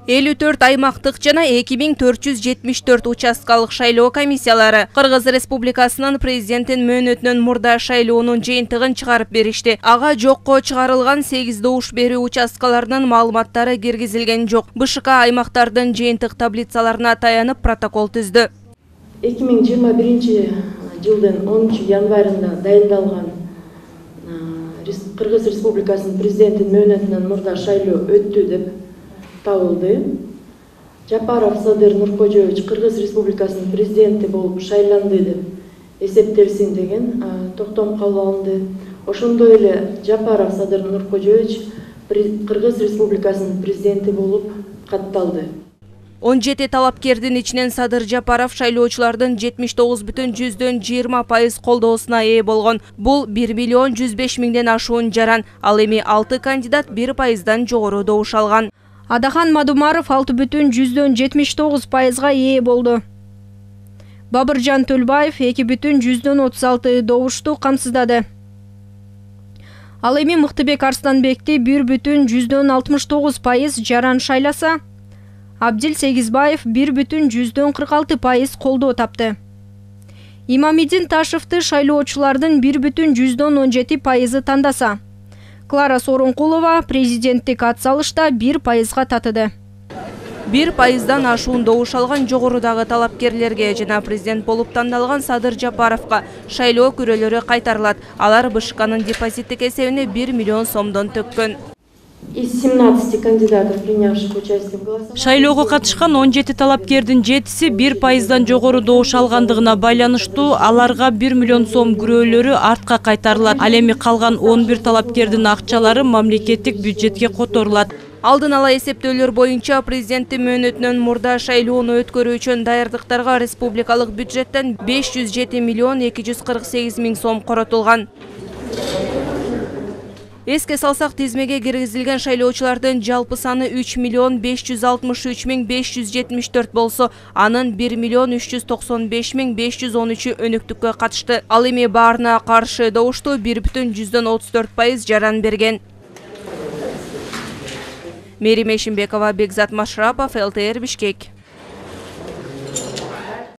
54 аймактык жана 2474 участкалык шайлоо комиссиялары Кыргыз Республикасынын президенттин мөөнөтүнөн мурда шайлоонун жыйынтыгын чыгарып беришти. Ага жокко чыгарылган 8 добуш берүү участкаларынын маалыматтары киргизилген жок. БШК аймактардын жыйынтык таблицаларына таянып протокол түздү. 2021 жылдын 10 январында дайындалган Кыргыз Республикасынын президенттин мөөнөтүнөн мурда шайлоо өттү деп табылды. Жапаров Садыр Нуркожоевич Кыргыз Республикасынын президенти болуп шайланды деп эсептелсин деген токтом кабыл алынды. Ошондой эле Жапаров Садыр Нуркожоевич Кыргыз Республикасынын президенти болуп катталды. 17 талапкердин ичинен Садыр Жапаров шайлоочулардын 79,20% колдоосуна ээ болгон. Бул 1 миллион 105 миңден ашуун жаран. Ал эми 6 кандидат 1%дан жогору добуш алган. Адахан Мадумаров 6,79%га ээ болду. Бабыржан Төлбаев 2,36 добушту камсыздады. Ал эми Мыктыбек Арстанбекти 1,69% жаран шайласа, Абдил Сегизбаев 1,46% колдоо тапты. Имамидин Ташевти шайлоочулардын 1,17% тандаса, Клара Сооронкулова президенттик атсалышта 1%га татыды. 1%дан ашуун добуш алган жогорудагы талапкерлерге жана президент болуп тандалган Садыр Жапаровго шайлоо күрөлөрү кайтарылат. Алар БШКнын депозиттик эсебине 1 миллион сомдон төккөн. Из 17 кандидатов, принявших участие в голосовании, шайлоого катышкан 17 талапкердин 7-си 1%дан жогору добуш алгандыгына байланыштуу аларга 1 миллион сом күрөөлөрү артка кайтарылат. Ал эми калган 11 талапкердин акчалары мамлекеттик бюджетке которулат. Алдын ала эсептөөлөр боюнча президенттин мөөнөтүнөн мурда шайлоону өткөрүү үчүн даярдыктарга республикалык бюджеттен 507 миллион 248 миң сом коротулган. Эске салсак, тизмеге киргизилген шайлоочулардын жалпы саны 3 миллион 563 миң 574 болсо, анын 1 миллион 395 миң 513 өнүктүккө катышты. Ал эми баарына каршы добушту 1,34% жаран берген. Мерим Эшимбекова, Бекзат Машрапов, ЛТР Бишкек.